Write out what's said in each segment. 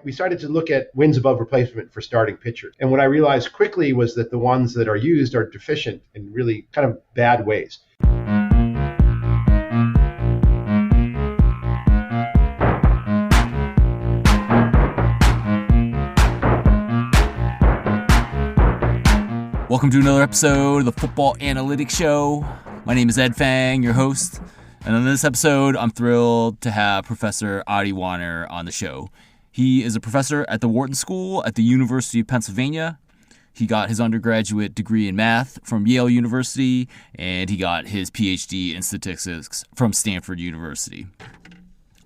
we started to look at wins above replacement for starting pitchers. And what I realized quickly was that the ones that are used are deficient in really kind of bad ways. Welcome to another episode of the Football Analytics Show. My name is Ed Fang, your host. And on this episode, I'm thrilled to have Professor Adi Wyner on the show. He is a professor at the Wharton School at the University of Pennsylvania. He got his undergraduate degree in math from Yale University, and he got his PhD in statistics from Stanford University.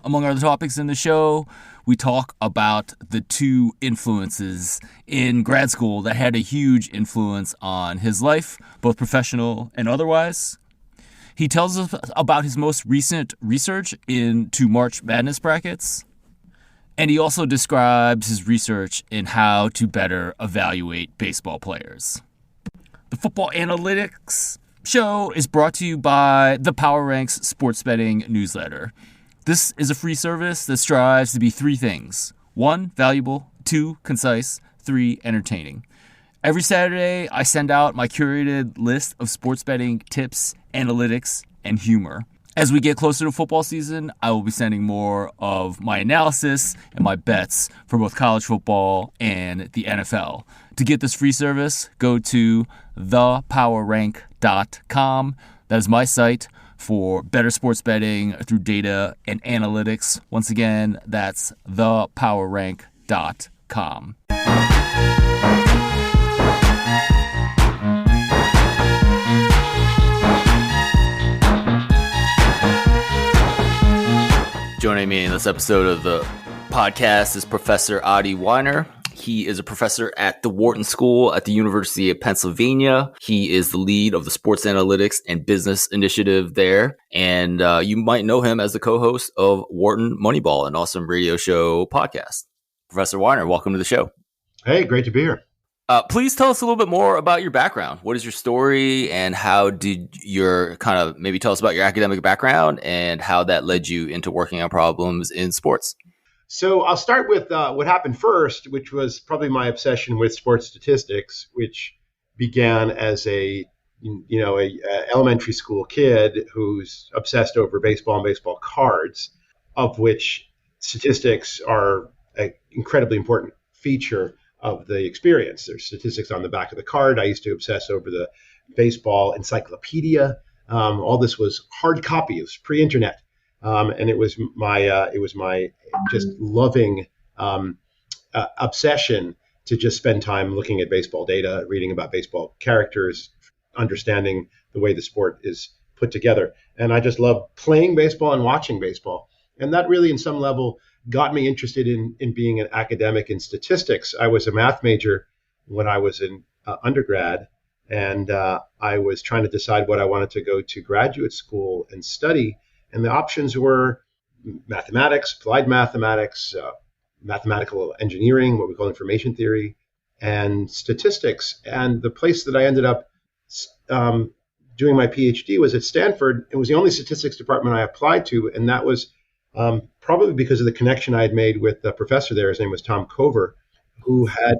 Among other topics in the show, we talk about the two influences in grad school that had a huge influence on his life, both professional and otherwise. He tells us about his most recent research into March Madness brackets, and he also describes his research in how to better evaluate baseball players. The Football Analytics Show is brought to you by the Power Ranks Sports Betting newsletter. This is a free service that strives to be three things. 1, valuable. 2, concise. 3, entertaining. Every Saturday, I send out my curated list of sports betting tips, analytics, and humor. As we get closer to football season, I will be sending more of my analysis and my bets for both college football and the NFL. To get this free service, go to thepowerrank.com. That is my site for better sports betting through data and analytics. Once again, that's thepowerrank.com. Joining me in this episode of the podcast is Professor Adi Wyner. He is a professor at the Wharton School at the University of Pennsylvania. He is the lead of the Sports Analytics and Business Initiative there. And you might know him as the co-host of Wharton Moneyball, an awesome radio show podcast. Professor Wyner, welcome to the show. Hey, great to be here. Please tell us a little bit more about your background. What is your story, and how did your maybe tell us about your academic background and how that led you into working on problems in sports? So I'll start with what happened first, which was probably my obsession with sports statistics, which began as a elementary school kid who's obsessed over baseball and baseball cards, of which statistics are an incredibly important feature of the experience. There's statistics on the back of the card. I used to obsess over the baseball encyclopedia. All this was hard copy. It was pre-internet. And it was my just loving obsession to just spend time looking at baseball data, reading about baseball characters, understanding the way the sport is put together. And I just love playing baseball and watching baseball. And that really, in some level, got me interested in being an academic in statistics. I was a math major when I was in undergrad, and I was trying to decide what I wanted to go to graduate school and study. And the options were mathematics, applied mathematics, mathematical engineering, what we call information theory, and statistics. And the place that I ended up doing my PhD was at Stanford. It was the only statistics department I applied to, and that was probably because of the connection I had made with the professor there. His name was Tom Cover, who had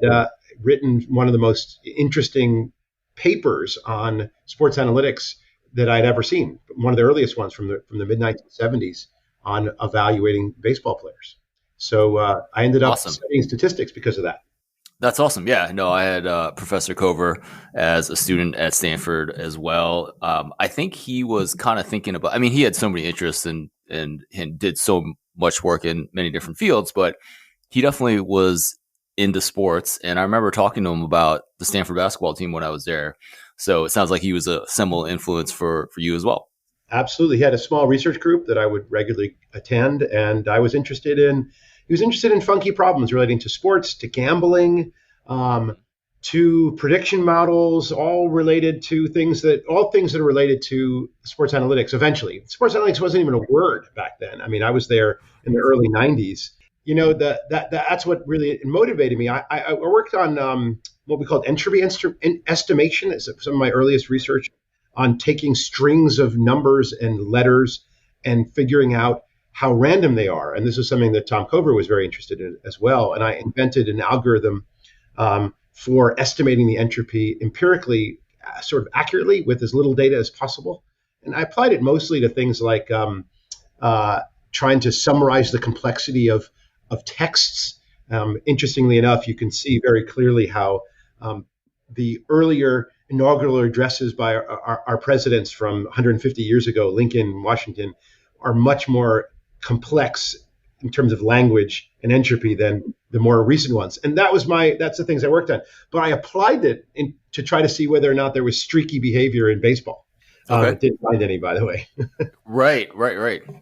written one of the most interesting papers on sports analytics that I'd ever seen. One of the earliest ones from the mid-1970s on evaluating baseball players. So I ended up studying statistics because of that. That's awesome. Yeah, no, I had Professor Cover as a student at Stanford as well. I think he was kind of thinking about, he had so many interests and did so much work in many different fields, but he definitely was into sports. And I remember talking to him about the Stanford basketball team when I was there. So it sounds like he was a similar influence for you as well. Absolutely. He had a small research group that I would regularly attend, and he was interested in funky problems relating to sports, to gambling, to prediction models, all things that are related to sports analytics. Eventually, sports analytics wasn't even a word back then. I was there in the early 90s. That's what really motivated me. I worked on what we called entropy estimation. It's some of my earliest research on taking strings of numbers and letters and figuring out how random they are. And this is something that Tom Cover was very interested in as well. And I invented an algorithm for estimating the entropy empirically, sort of accurately with as little data as possible. And I applied it mostly to things like trying to summarize the complexity of texts. Interestingly enough, you can see very clearly how the earlier inaugural addresses by our presidents from 150 years ago, Lincoln, Washington, are much more complex in terms of language and entropy than the more recent ones. And that's the things I worked on. But I applied it to try to see whether or not there was streaky behavior in baseball. Okay. Didn't find any, by the way. Right.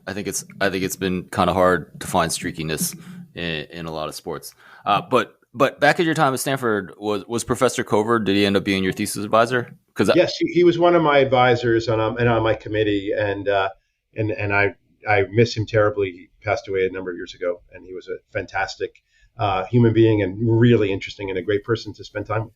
I think it's been kind of hard to find streakiness in a lot of sports. But back at your time at Stanford, was Professor Cover, did he end up being your thesis advisor? Yes, he was one of my advisors and on my committee, and I miss him terribly. He passed away a number of years ago, and he was a fantastic human being and really interesting and a great person to spend time with.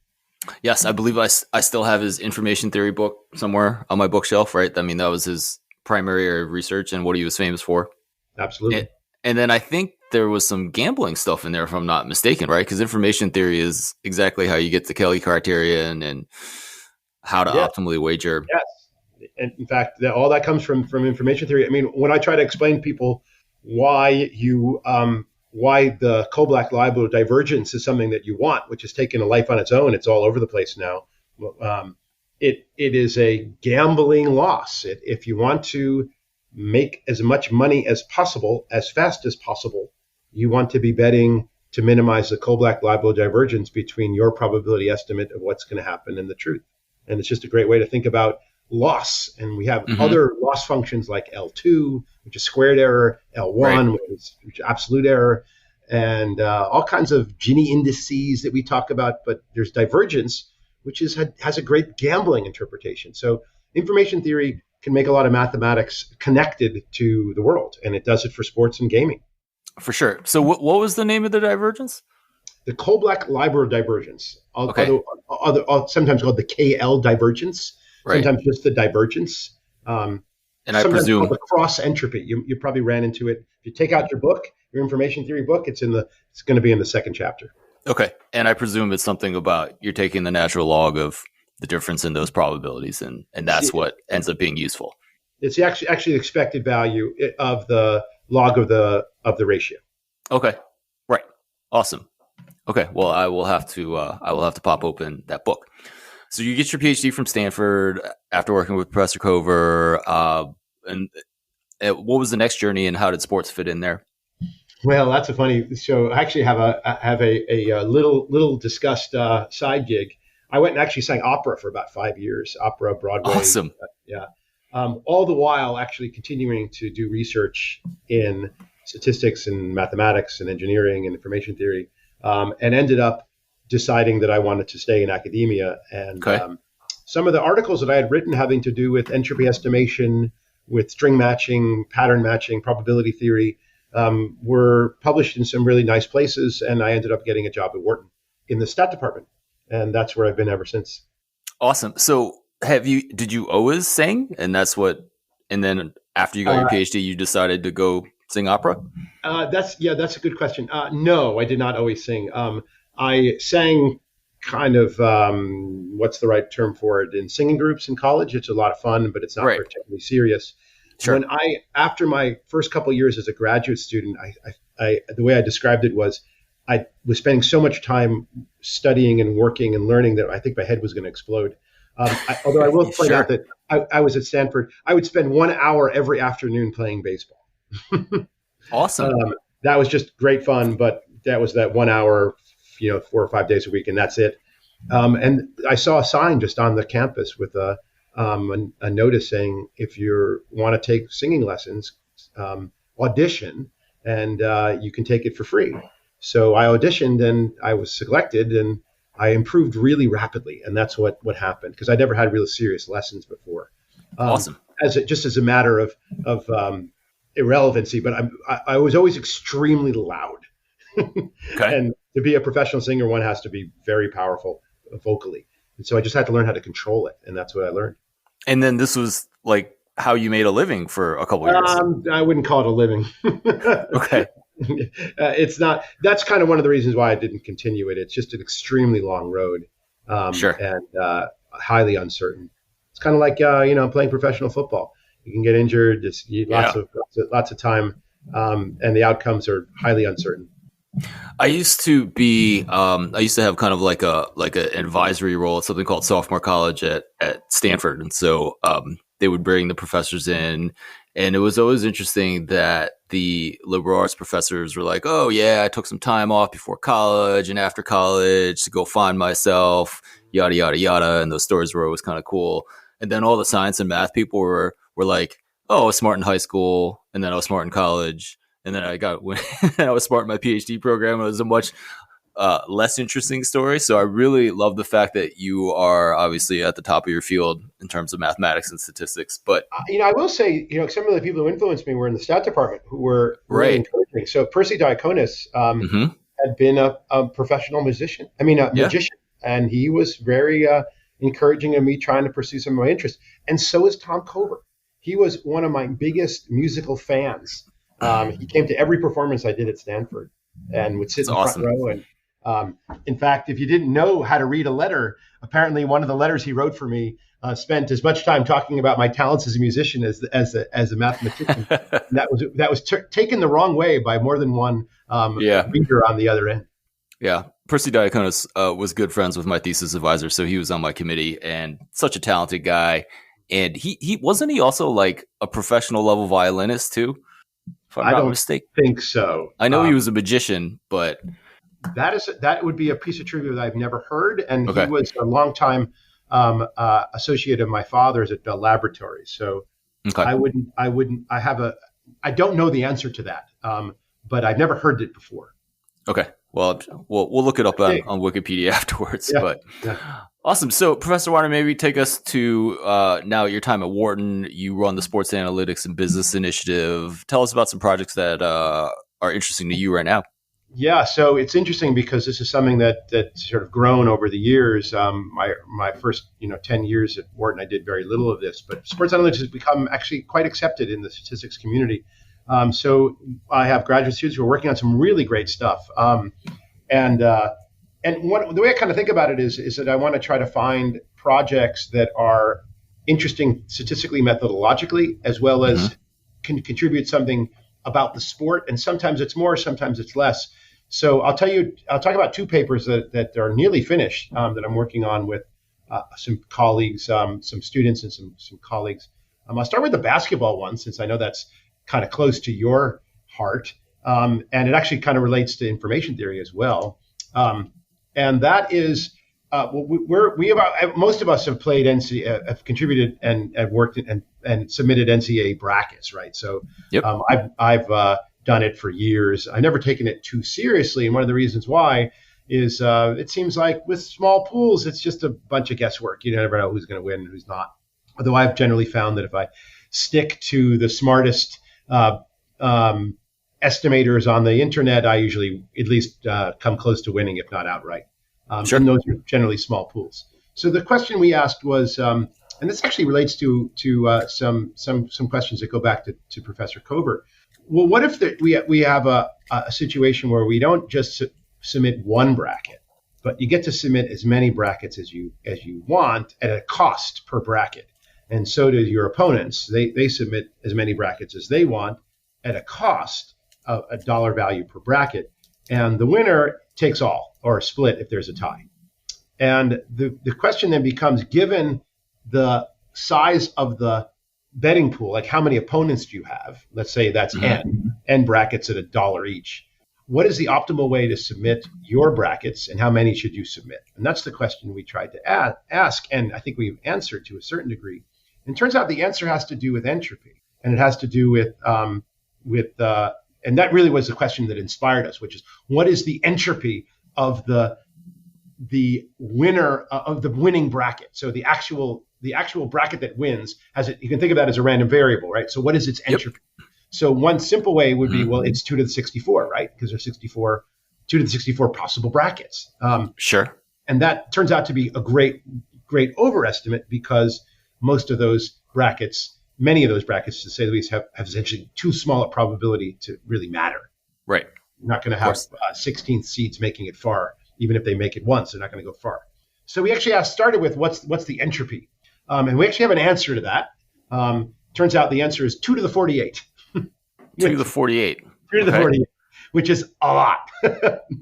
Yes, I believe I still have his information theory book somewhere on my bookshelf, right? I mean, that was his primary area of research and what he was famous for. Absolutely. And then I think there was some gambling stuff in there, if I'm not mistaken, right? Because information theory is exactly how you get the Kelly criterion and how to optimally wager. Yes. And in fact, all that comes from information theory. I mean, when I try to explain to people why the Kolbach-Leibler divergence is something that you want, which has taken a life on its own. It's all over the place now. It is a gambling loss. If you want to make as much money as possible, as fast as possible, you want to be betting to minimize the Kolbach-Leibler divergence between your probability estimate of what's going to happen and the truth. And it's just a great way to think about loss. And we have other loss functions like L2, which is squared error, L1, which is absolute error, and all kinds of Gini indices that we talk about. But there's divergence, which has a great gambling interpretation. So information theory can make a lot of mathematics connected to the world, and it does it for sports and gaming. For sure. So what was the name of the divergence? The Kolbach-Leibler divergence, sometimes called the KL divergence, sometimes just the divergence. And I presume the cross entropy. You probably ran into it. If you take out your information theory book, it's going to be in the second chapter. Okay. And I presume it's something about you're taking the natural log of the difference in those probabilities, and that's what ends up being useful. It's actually the expected value of the log of the ratio. Okay. Right. Awesome. Okay. Well, I will have to pop open that book. So you get your PhD from Stanford after working with Professor Cover, and what was the next journey, and how did sports fit in there? Well, that's a funny show. I actually have a little discussed side gig. I went and actually sang opera for about 5 years, opera, Broadway. Awesome. Yeah. All the while actually continuing to do research in statistics and mathematics and engineering and information theory, and ended up deciding that I wanted to stay in academia. And some of the articles that I had written having to do with entropy estimation, with string matching, pattern matching, probability theory, were published in some really nice places. And I ended up getting a job at Wharton in the stat department. And that's where I've been ever since. Awesome. So did you always sing? And then after you got your PhD, you decided to go sing opera? That's a good question. No, I did not always sing. I sang kind of, what's the right term for it, in singing groups in college. It's a lot of fun, but it's not particularly serious. Sure. After my first couple of years as a graduate student, I the way I described it was, I was spending so much time studying and working and learning that I think my head was going to explode. Although I will point out that I was at Stanford, I would spend 1 hour every afternoon playing baseball. Awesome. That was just great fun, but that was that 1 hour, 4 or 5 days a week, and that's it. And I saw a sign just on the campus with a notice saying, if you want to take singing lessons, audition, and you can take it for free. So I auditioned and I was selected, and I improved really rapidly. And that's what happened, because I never had really serious lessons before. Awesome. As a matter of irrelevancy, but I was always extremely loud. Okay. And to be a professional singer, one has to be very powerful vocally. And so I just had to learn how to control it. And that's what I learned. And then this was like how you made a living for a couple of years. I wouldn't call it a living. Okay. It's not. That's kind of one of the reasons why I didn't continue it. It's just an extremely long road, Sure. and highly uncertain. It's kind of like playing professional football. You can get injured. It's lots of time, and the outcomes are highly uncertain. I used to have kind of like an advisory role at something called sophomore college at Stanford. And so they would bring the professors in, and it was always interesting that the liberal arts professors were like, oh yeah, I took some time off before college and after college to go find myself, yada, yada, yada. And those stories were always kind of cool. And then all the science and math people were like, oh, I was smart in high school, and then I was smart in college. And then I was smart in my PhD program. It was a much less interesting story. So I really love the fact that you are obviously at the top of your field in terms of mathematics and statistics. But I will say, some of the people who influenced me were in the stat department who were really encouraging. So Percy Diaconis had been a professional musician. Magician, and he was very encouraging of me trying to pursue some of my interests. And so is Tom Cover. He was one of my biggest musical fans. He came to every performance I did at Stanford and would sit in the front row. And in fact, if you didn't know how to read a letter, apparently one of the letters he wrote for me spent as much time talking about my talents as a musician as a mathematician. that was taken the wrong way by more than one reader on the other end. Yeah. Percy Diaconis was good friends with my thesis advisor, so he was on my committee, and such a talented guy. And he wasn't he also like a professional level violinist too? If I'm not mistaken. Think so. I know he was a magician, but that would be a piece of trivia that I've never heard. And he was a longtime associate of my father's at Bell Laboratories. So I don't know the answer to that, but I've never heard it before. Okay. Well, we'll look it up on Wikipedia afterwards. Yeah. Awesome. So, Professor Wyner, maybe take us to now your time at Wharton. You run the Sports Analytics and Business Initiative. Tell us about some projects that are interesting to you right now. Yeah, so it's interesting because this is something that sort of grown over the years. My first 10 years at Wharton, I did very little of this, but sports analytics has become actually quite accepted in the statistics community. So I have graduate students who are working on some really great stuff. The way I kind of think about it is that I want to try to find projects that are interesting statistically, methodologically, as well as can contribute something about the sport. And sometimes it's more, sometimes it's less. So I'll talk about two papers that are nearly finished that I'm working on with some colleagues, some students and some colleagues. I'll start with the basketball one, since I know that's kind of close to your heart. And it actually kind of relates to information theory as well. And that is, most of us have played have contributed and have worked and submitted NCAA brackets, right? So I've done it for years. I've never taken it too seriously, and one of the reasons why is it seems like with small pools, it's just a bunch of guesswork. You never know who's going to win and who's not. Although I've generally found that if I stick to the smartest estimators on the internet, I usually at least come close to winning, if not outright. Sure. And those are generally small pools. So the question we asked was, and this actually relates to some questions that go back to Professor Kober. Well, what if we have a situation where we don't just submit one bracket, but you get to submit as many brackets as you want at a cost per bracket, and so do your opponents. They submit as many brackets as they want at a cost of a dollar value per bracket, and the winner takes all, or a split if there's a tie. And the question then becomes, given the size of the betting pool, like how many opponents do you have? Let's say that's n brackets at $1 each. What is the optimal way to submit your brackets, and how many should you submit? And that's the question we tried to ask, and I think we've answered to a certain degree. And it turns out the answer has to do with entropy, and it has to do with and that really was the question that inspired us, which is, what is the entropy of the winner of the winning bracket? So the actual bracket that wins you can think of that as a random variable, right? So what is its entropy? Yep. So one simple way would be, well, it's 2 to the 64, right? Because there's 2 to the 64 possible brackets. Sure. And that turns out to be a great overestimate, because most of those brackets many of those brackets, to say the least, have essentially too small a probability to really matter. Right. You're not going to have 16th seeds making it far. Even if they make it once, they're not going to go far. So we actually started with what's the entropy, and we actually have an answer to that. Turns out the answer is 2 to the 48. 2 to the 48. 2 to the 48, which is a lot.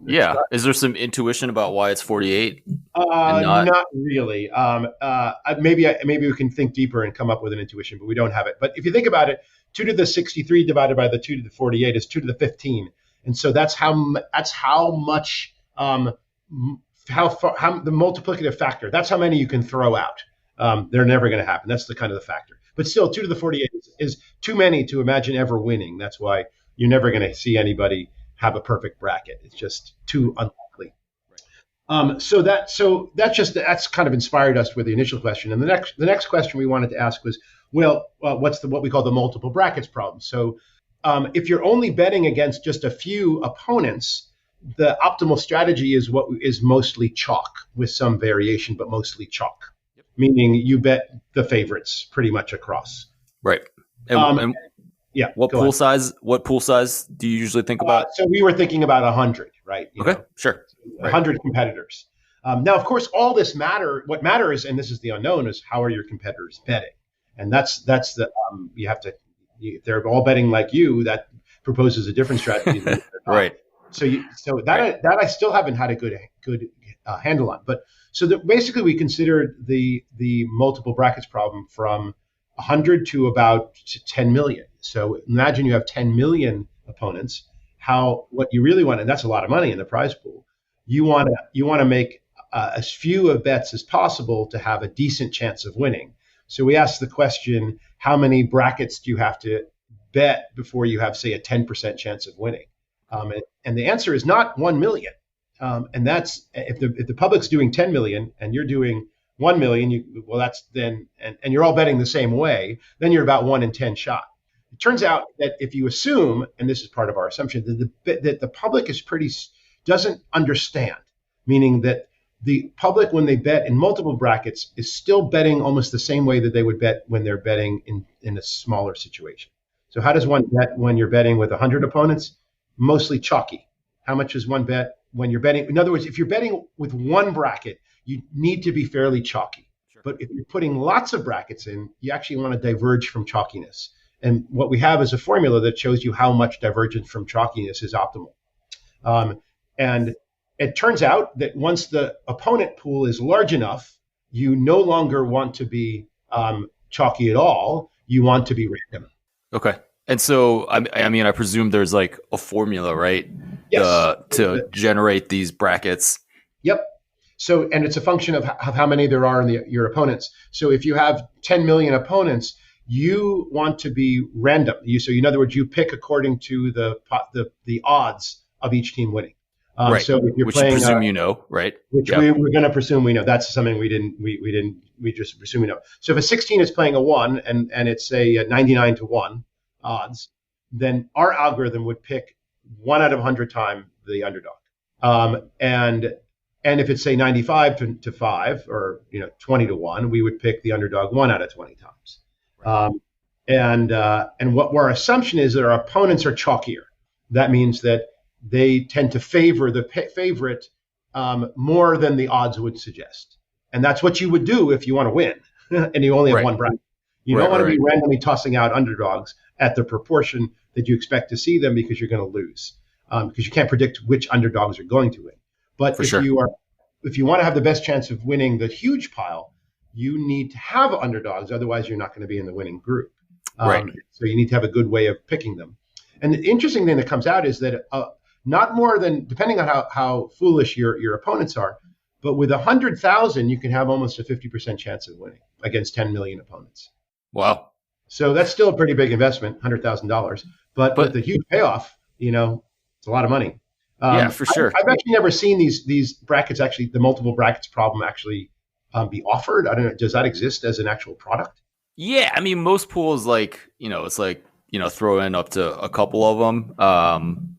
Yeah. Is there some intuition about why it's 48? Not really. Maybe we can think deeper and come up with an intuition, but we don't have it. But if you think about it, 2 to the 63 divided by the 2 to the 48 is 2 to the 15. And so that's how much, how the multiplicative factor, that's how many you can throw out. They're never going to happen. That's the kind of the factor. But still, 2 to the 48 is too many to imagine ever winning. That's why you're never going to see anybody have a perfect bracket. It's just too unlikely. So that's kind of inspired us with the initial question. And the next question we wanted to ask was, what's what we call the multiple brackets problem? So if you're only betting against just a few opponents, the optimal strategy is what is mostly chalk with some variation, but mostly chalk, meaning you bet the favorites pretty much across. Right. And what pool size do you usually think about? So we were thinking about 100, right? Sure. 100 competitors. Now, of course, all this what matters, and this is the unknown, is how are your competitors betting? And that's the, you have to, if they're all betting like you, that proposes a different strategy. Right. So that I still haven't had a good handle on. But basically we considered the multiple brackets problem from 100 to about 10 million. So imagine you have 10 million opponents. What you really want, and that's a lot of money in the prize pool. You want to make as few bets as possible to have a decent chance of winning. So we asked the question, how many brackets do you have to bet before you have, say, a 10% chance of winning? And the answer is not 1 million. And that's if the public's doing 10 million and you're doing 1 million, and you're all betting the same way, then you're about 1 in 10 shot. It turns out that if you assume, and this is part of our assumption, that the public doesn't understand, meaning that the public, when they bet in multiple brackets, is still betting almost the same way that they would bet when they're betting in a smaller situation. So how does one bet when you're betting with 100 opponents? Mostly chalky. How much is one bet when you're betting? In other words, if you're betting with one bracket, you need to be fairly chalky. Sure. But if you're putting lots of brackets in, you actually want to diverge from chalkiness. And what we have is a formula that shows you how much divergence from chalkiness is optimal. And it turns out that once the opponent pool is large enough, you no longer want to be chalky at all. You want to be random. Okay. And so, I mean, I presume there's like a formula, right? Yes. To generate these brackets. Yep. So, and it's a function of how many there are in your opponents. So if you have 10 million opponents, you want to be random. So in other words, you pick according to the odds of each team winning. Right. So if you're which playing, you presume you know, right? Which we're going to presume we know. That's something we just presume we know. So if a 16 is playing a 1 and it's a 99 to 1 odds, then our algorithm would pick 1 out of 100 times the underdog. And if it's say 95 to 5 or 20 to 1, we would pick the underdog 1 out of 20 times. Right. And what our assumption is that our opponents are chalkier. That means that they tend to favor the favorite more than the odds would suggest. And that's what you would do if you want to win and you only have one bracket. You don't want to be randomly tossing out underdogs at the proportion that you expect to see them because you're going to lose, because you can't predict which underdogs are going to win. But if you want to have the best chance of winning the huge pile, you need to have underdogs. Otherwise, you're not going to be in the winning group. So you need to have a good way of picking them. And the interesting thing that comes out is that not more than, depending on how foolish your opponents are, but with 100,000, you can have almost a 50% chance of winning against 10 million opponents. Wow. So that's still a pretty big investment, $100,000. But with the huge payoff, it's a lot of money. Yeah, for sure. I've actually never seen these brackets, actually, the multiple brackets problem actually be offered. I don't know. Does that exist as an actual product? Yeah. I mean, most pools, it's like, throw in up to a couple of them.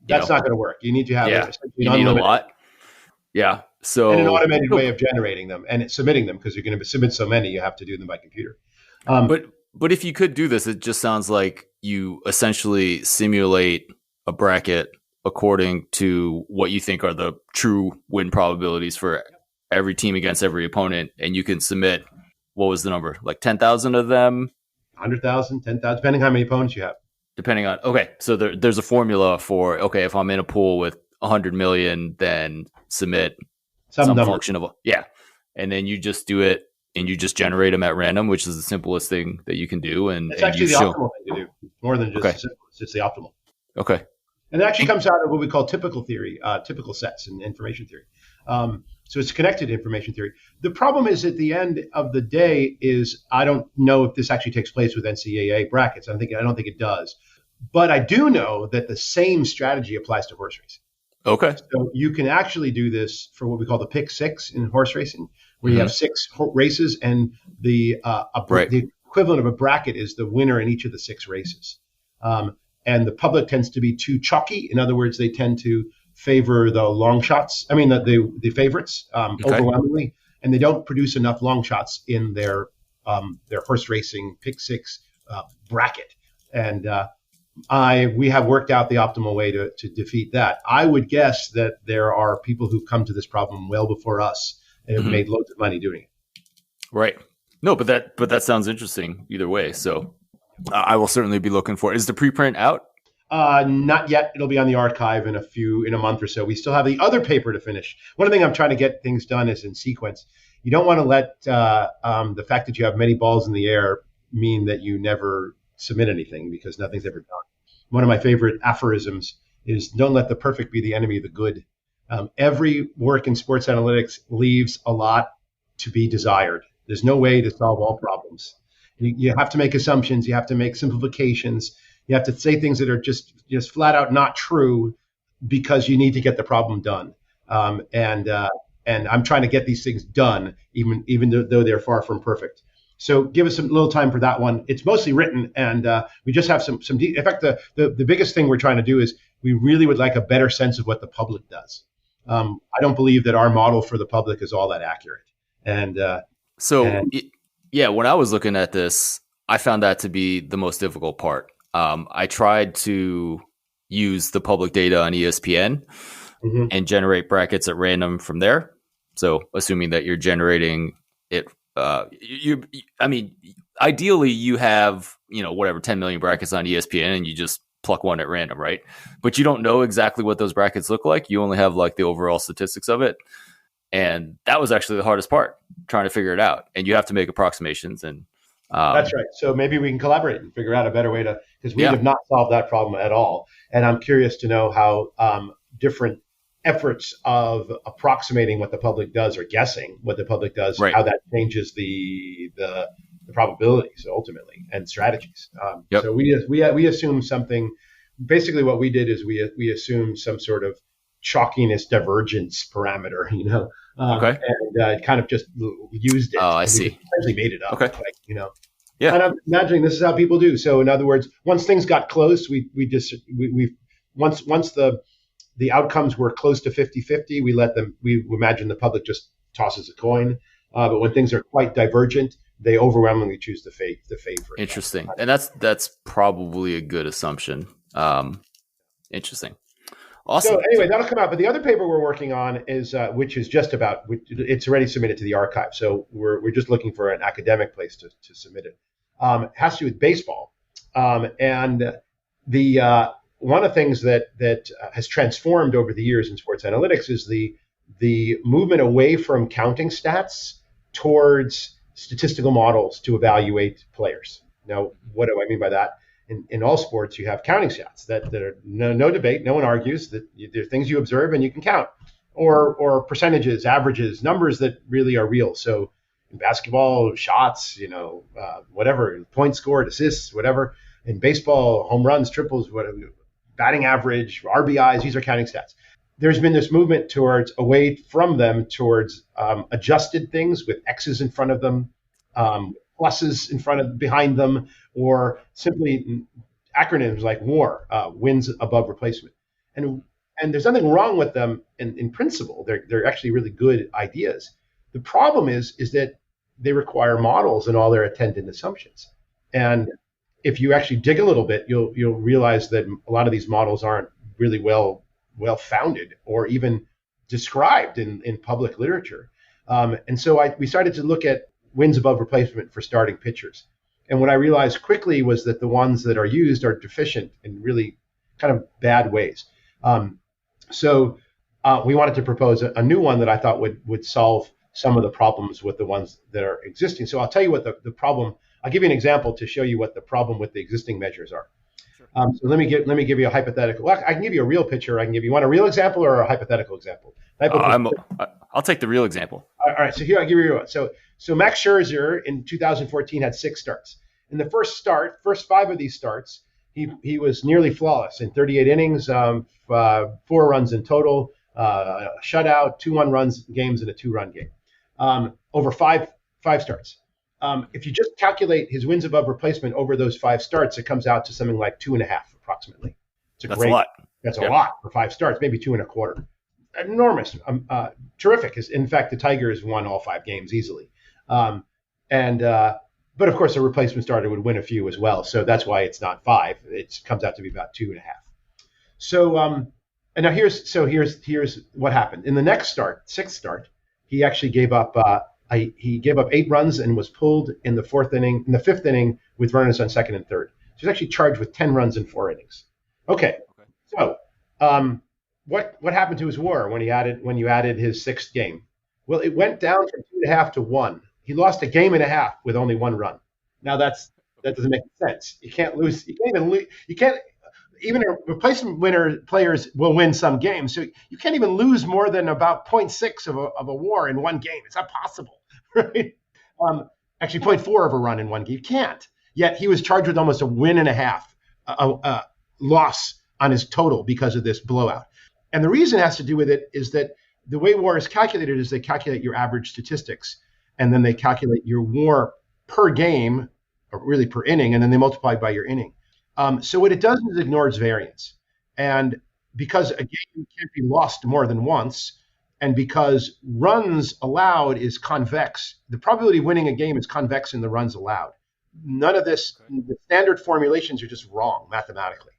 That's not going to work. You need to have you need a lot. Yeah. So and an automated way of generating them and submitting them, because you're going to submit so many, you have to do them by computer. But But if you could do this, it just sounds like you essentially simulate a bracket according to what you think are the true win probabilities for every team against every opponent. And you can submit, what was the number? Like 10,000 of them? 100,000, 10,000, depending on how many opponents you have. Depending on, okay. So there's a formula for, okay, if I'm in a pool with 100 million, then submit some function of, yeah. And then you just do it and you just generate them at random, which is the simplest thing that you can do. And it's actually the optimal thing to do, more than just the simplest. It's the optimal. Okay. And it actually comes out of what we call typical theory, typical sets in information theory. So it's connected to information theory. The problem is at the end of the day is I don't know if this actually takes place with NCAA brackets. I don't think it does. But I do know that the same strategy applies to horse racing. Okay. So you can actually do this for what we call the pick six in horse racing, where you have 6 races and the equivalent of a bracket is the winner in each of the 6 races. And the public tends to be too chalky. In other words, they tend to favor the long shots. I mean, the favorites overwhelmingly, and they don't produce enough long shots in their horse racing pick 6 bracket. And we have worked out the optimal way to defeat that. I would guess that there are people who've come to this problem well before us and have made loads of money doing it. Right. No, but that sounds interesting either way. So I will certainly be looking for it. Is the preprint out? Not yet. It'll be on the archive in a month or so. We still have the other paper to finish. One of the things I'm trying to get things done is in sequence. You don't want to let the fact that you have many balls in the air mean that you never submit anything, because nothing's ever done. One of my favorite aphorisms is, don't let the perfect be the enemy of the good. Every work in sports analytics leaves a lot to be desired. There's no way to solve all problems. You have to make assumptions. You have to make simplifications. You have to say things that are just flat out not true because you need to get the problem done. And I'm trying to get these things done, even though they're far from perfect. So give us a little time for that one. It's mostly written, and we just have some. In fact, the biggest thing we're trying to do is we really would like a better sense of what the public does. I don't believe that our model for the public is all that accurate. And when I was looking at this, I found that to be the most difficult part. I tried to use the public data on ESPN and generate brackets at random from there. So assuming that you're generating it, ideally you have, 10 million brackets on ESPN and you just pluck one at random, right? But you don't know exactly what those brackets look like. You only have like the overall statistics of it. And that was actually the hardest part, trying to figure it out. And you have to make approximations. And that's right. So maybe we can collaborate and figure out a better way to, because we have not solved that problem at all. And I'm curious to know how different efforts of approximating what the public does or guessing what the public does, how that changes the probabilities ultimately and strategies. So we assume something. Basically, what we did is we assumed some sort of chalkiness divergence parameter, and kind of just used it. Oh, I see. Essentially made it up. Okay. And I'm imagining this is how people do. So in other words, once things got close, once the outcomes were close to 50-50, we imagine the public just tosses a coin. But when things are quite divergent, they overwhelmingly choose the favorite. Interesting. And that's probably a good assumption. Interesting. Awesome. So anyway, that'll come out. But the other paper we're working on is, which is just about, it's already submitted to the archive. So we're just looking for an academic place to submit it. It has to do with baseball. And one of the things that has transformed over the years in sports analytics is the movement away from counting stats towards statistical models to evaluate players. Now, what do I mean by that? In all sports, you have counting stats that are no debate. No one argues that they're things you observe and you can count, or percentages, averages, numbers that really are real. So in basketball, shots, whatever, points scored, assists, whatever. In baseball, home runs, triples, whatever, batting average, RBIs, these are counting stats. There's been this movement away from them towards adjusted things with X's in front of them, pluses behind them, or simply acronyms like WAR, wins above replacement. And there's nothing wrong with them in principle. They're actually really good ideas. The problem is that they require models and all their attendant assumptions. And if you actually dig a little bit, you'll realize that a lot of these models aren't really well founded or even described in public literature. And so we started to look at wins above replacement for starting pitchers. And what I realized quickly was that the ones that are used are deficient in really kind of bad ways. So we wanted to propose a new one that I thought would solve some of the problems with the ones that are existing. So I'll tell you what the problem. I'll give you an example to show you what the problem with the existing measures are. Sure. So let me give you a hypothetical. Well, I can give you a real picture. You want a real example or a hypothetical example? I'll take the real example. All right. So here I'll give you one. So Max Scherzer in 2014 had 6 starts. In the first 5 of these starts, he was nearly flawless in 38 innings, 4 runs in total, a shutout, 2 1-run games, and a 2-run game over five starts. If you just calculate his wins above replacement over those 5 starts, it comes out to something like 2.5 approximately. That's a lot. That's a lot for 5 starts, maybe 2.25. Enormous, terrific. In fact, the Tigers won all 5 games easily. But of course, a replacement starter would win a few as well. So that's why it's not 5. It comes out to be about 2.5. So, and now here's what happened. In the next start, 6th start, he actually gave up 8 runs and was pulled in the 5th inning with runners on 2nd and 3rd. So he's actually charged with 10 runs in 4 innings. Okay. So, what happened to his WAR when you added his 6th game? Well, it went down from 2.5 to 1. He lost a game and a half with only 1 run. Now that doesn't make sense. You can't lose. You can't even lose. You can't even a replacement winner players will win some games. So you can't even lose more than about 0.6 of a WAR in one game. It's not possible, right? Actually, 0.4 of a run in one game. You can't. Yet he was charged with almost a win and a half loss on his total because of this blowout. And the reason it has to do with it is that the way WAR is calculated is they calculate your average statistics, and then they calculate your WAR per game, or really per inning, and then they multiply by your inning. So what it does is it ignores variance. And because a game can't be lost more than once, and because runs allowed is convex, the probability of winning a game is convex in the runs allowed. None of this, the standard formulations are just wrong mathematically.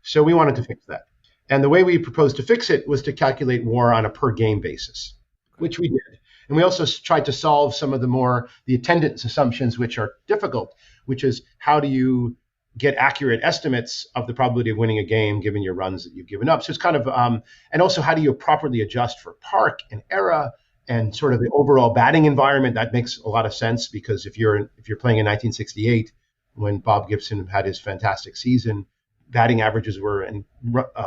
So we wanted to fix that. And the way we proposed to fix it was to calculate WAR on a per game basis, which we did. And we also tried to solve some of the attendance assumptions, which are difficult, which is how do you get accurate estimates of the probability of winning a game given your runs that you've given up. So it's kind of, and also how do you properly adjust for park and era and sort of the overall batting environment. That makes a lot of sense because if you're playing in 1968, when Bob Gibson had his fantastic season, batting averages were, and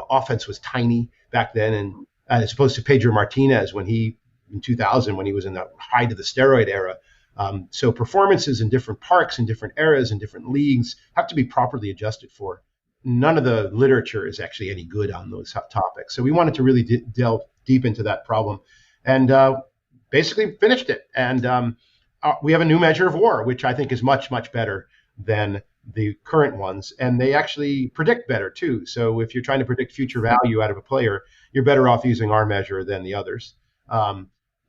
offense was tiny back then. And as opposed to Pedro Martinez in 2000, when he was in the height of the steroid era. So performances in different parks, in different eras, in different leagues have to be properly adjusted for. None of the literature is actually any good on those topics. So we wanted to really delve deep into that problem and basically finished it. And we have a new measure of WAR, which I think is much, much better than the current ones. And they actually predict better, too. So if you're trying to predict future value out of a player, you're better off using our measure than the others.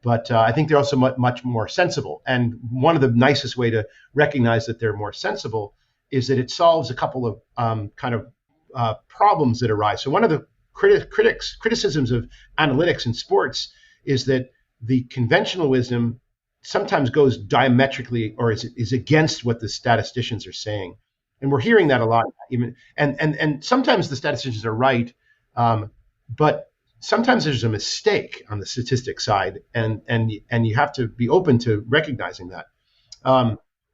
But I think they're also much more sensible. And one of the nicest way to recognize that they're more sensible is that it solves a couple of problems that arise. So one of the criticisms of analytics in sports is that the conventional wisdom sometimes goes diametrically or is against what the statisticians are saying. And we're hearing that a lot. And sometimes the statisticians are right, but sometimes there's a mistake on the statistic side, and you have to be open to recognizing that.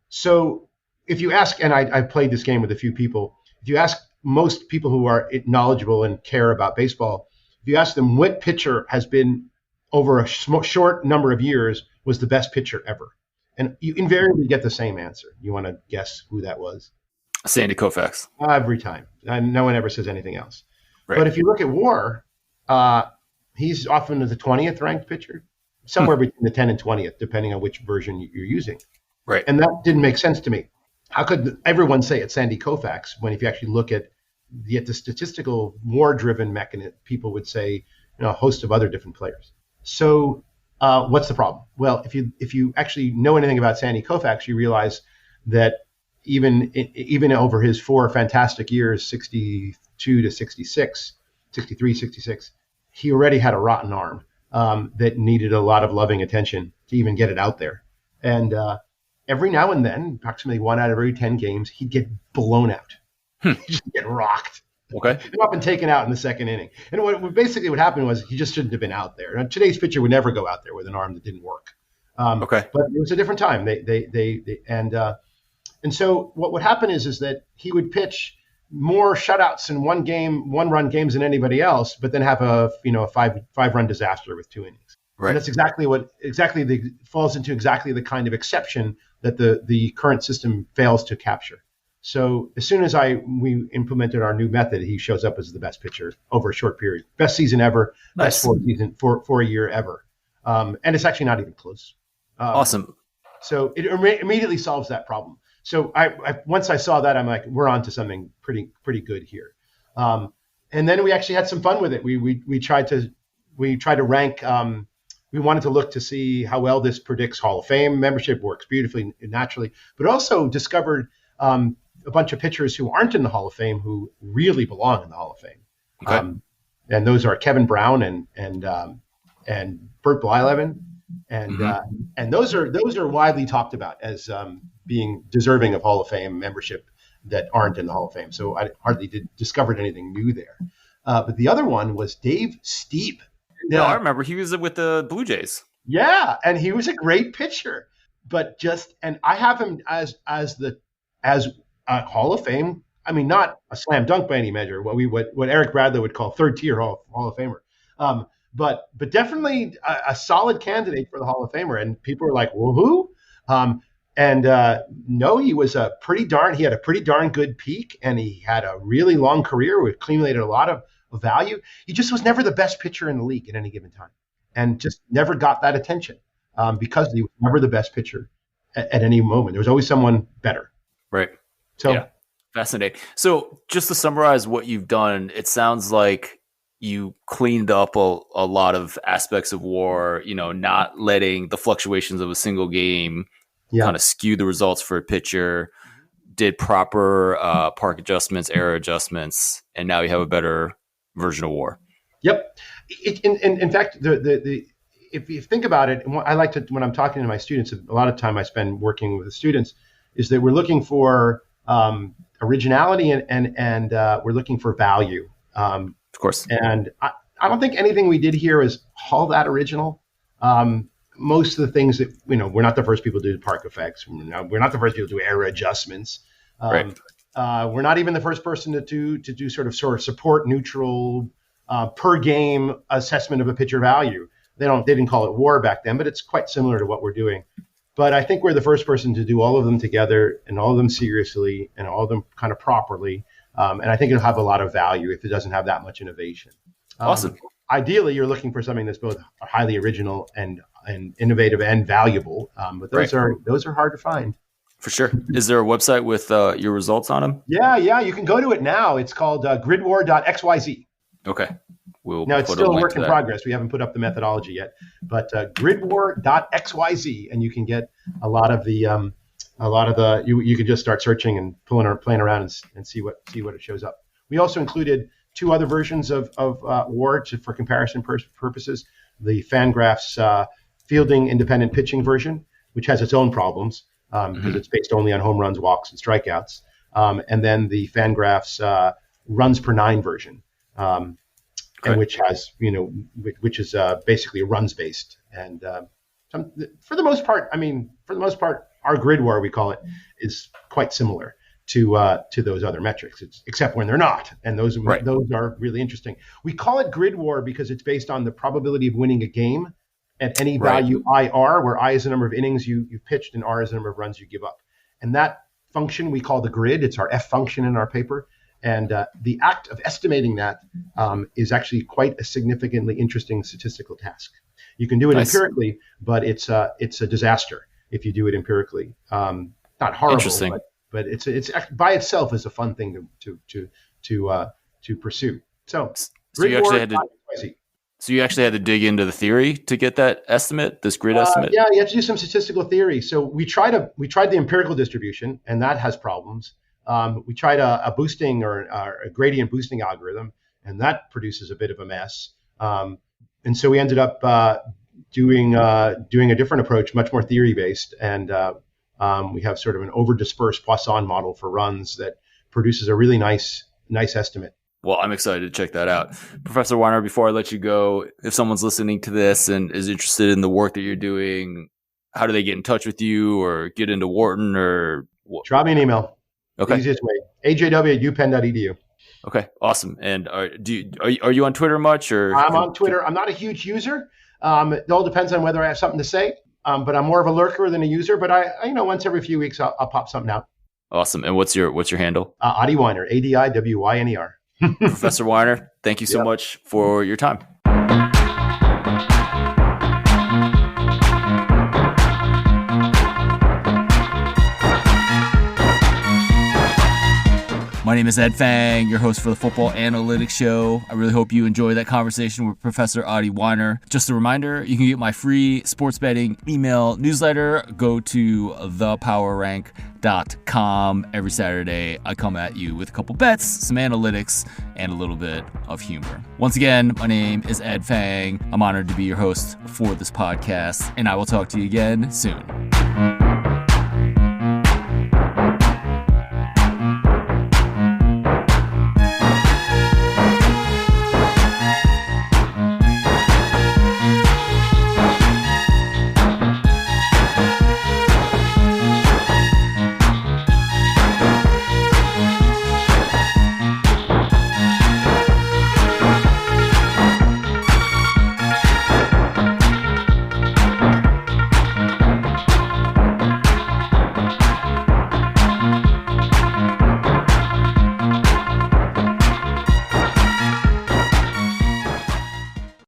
So if you ask, and I've played this game with a few people, if you ask most people who are knowledgeable and care about baseball, if you ask them what pitcher has been over a short number of years was the best pitcher ever, and you invariably get the same answer. You want to guess who that was? Sandy Koufax. Every time. And no one ever says anything else. Right. But if you look at WAR, he's often the 20th ranked pitcher, somewhere between the 10th and 20th, depending on which version you're using. Right. And that didn't make sense to me. How could everyone say it's Sandy Koufax when if you actually look at the statistical WAR-driven mechanism, people would say a host of other different players. So what's the problem? Well, if you actually know anything about Sandy Koufax, you realize that even over his 4 fantastic years, 62 to 66, 63, 66, he already had a rotten arm that needed a lot of loving attention to even get it out there. And every now and then, approximately 1 out of every 10 games, he'd get blown out. He'd just get rocked. Okay. And often taken out in the second inning. And what happened was he just shouldn't have been out there. Now, today's pitcher would never go out there with an arm that didn't work. Okay. But it was a different time. And so what would happen is that he would pitch more shutouts in one game, 1-run games than anybody else, but then have a 5-run disaster with 2 innings. Right. And that's falls into exactly the kind of exception that the current system fails to capture. So as soon as we implemented our new method, he shows up as the best pitcher over a short period. Best season ever, Nice. best for a year ever. And it's actually not even close. Awesome. So it immediately solves that problem. So once I saw that, I'm like, we're on to something pretty good here. And then we actually had some fun with it. We tried to rank. We wanted to look to see how well this predicts Hall of Fame membership. Works beautifully and naturally, but also discovered a bunch of pitchers who aren't in the Hall of Fame who really belong in the Hall of Fame. Okay. And those are Kevin Brown and Bert Blyleven, and those are widely talked about as being deserving of Hall of Fame membership that aren't in the Hall of Fame. So I hardly discovered anything new there. But the other one was Dave Steep. Yeah, I remember he was with the Blue Jays. Yeah, and he was a great pitcher, but and I have him as a Hall of Fame. I mean, not a slam dunk by any measure. What Eric Bradley would call third tier Hall of Famer. But definitely a solid candidate for the Hall of Famer. And people were like, well, who? No, he was he had a pretty darn good peak, and he had a really long career. We accumulated a lot of value. He just was never the best pitcher in the league at any given time, and just never got that attention because he was never the best pitcher at any moment. There was always someone better. Right. So yeah. Fascinating. So just to summarize what you've done, it sounds like you cleaned up a lot of aspects of WAR, not letting the fluctuations of a single game kind of skew the results for a pitcher, did proper park adjustments, error adjustments, and now you have a better version of WAR. Yep. In fact, if you think about it, and I like to, when I'm talking to my students, a lot of time I spend working with the students, is that we're looking for originality and we're looking for value. Of course. And I don't think anything we did here is all that original. Most of the things that, we're not the first people to do park effects. We're not the first people to do error adjustments. Right. We're not even the first person to do sort of support neutral per game assessment of a pitcher value. They didn't call it WAR back then, but it's quite similar to what we're doing. But I think we're the first person to do all of them together and all of them seriously and all of them kind of properly. And I think it'll have a lot of value if it doesn't have that much innovation. Awesome. Ideally, you're looking for something that's both highly original and innovative and valuable. But those are hard to find. For sure. Is there a website with your results on them? Yeah. You can go to it now. It's called gridwar.xyz. Okay. Now, it's still a work in progress. We haven't put up the methodology yet, but gridwar.xyz, and you can get a lot of the you can just start searching and playing around and see what it shows up. We also included 2 other versions of WAR for comparison purposes. The Fangraphs fielding independent pitching version, which has its own problems because it's based only on home runs, walks, and strikeouts, and then the Fangraphs runs per 9 version. And which has, which is basically runs based. And for the most part, our grid WAR, we call it, is quite similar to those other metrics, except when they're not. And those are really interesting. We call it grid WAR because it's based on the probability of winning a game at any value IR, where I is the number of innings you've pitched and R is the number of runs you give up. And that function we call the grid. It's our F function in our paper. And the act of estimating that is actually quite a significantly interesting statistical task. You can do it empirically, but it's a disaster if you do it empirically. Not horrible, but it's by itself is a fun thing to pursue. So you actually had to So you actually had to dig into the theory to get that estimate, this grid estimate? Yeah, you have to do some statistical theory. So we tried the empirical distribution, and that has problems. We tried a boosting or a gradient boosting algorithm, and that produces a bit of a mess. And so we ended up doing a different approach, much more theory based, and we have sort of an over dispersed Poisson model for runs that produces a really nice estimate. Well, I'm excited to check that out. Professor Wyner, before I let you go, if someone's listening to this and is interested in the work that you're doing, how do they get in touch with you or get into Wharton or what? Drop me an email. Okay. The easiest way. ajw@upenn.edu. Okay, awesome. And are you on Twitter much? Or I'm on Twitter. I'm not a huge user. It all depends on whether I have something to say. But I'm more of a lurker than a user. But I once every few weeks I'll pop something out. Awesome. And what's your handle? Adi Wyner, ADIWYNER. Professor Wyner, thank you so much for your time. My name is Ed Fang, your host for the Football Analytics Show. I really hope you enjoyed that conversation with Professor Adi Wyner. Just a reminder, you can get my free sports betting email newsletter. Go to thepowerrank.com. Every Saturday, I come at you with a couple bets, some analytics, and a little bit of humor. Once again, my name is Ed Fang. I'm honored to be your host for this podcast, and I will talk to you again soon.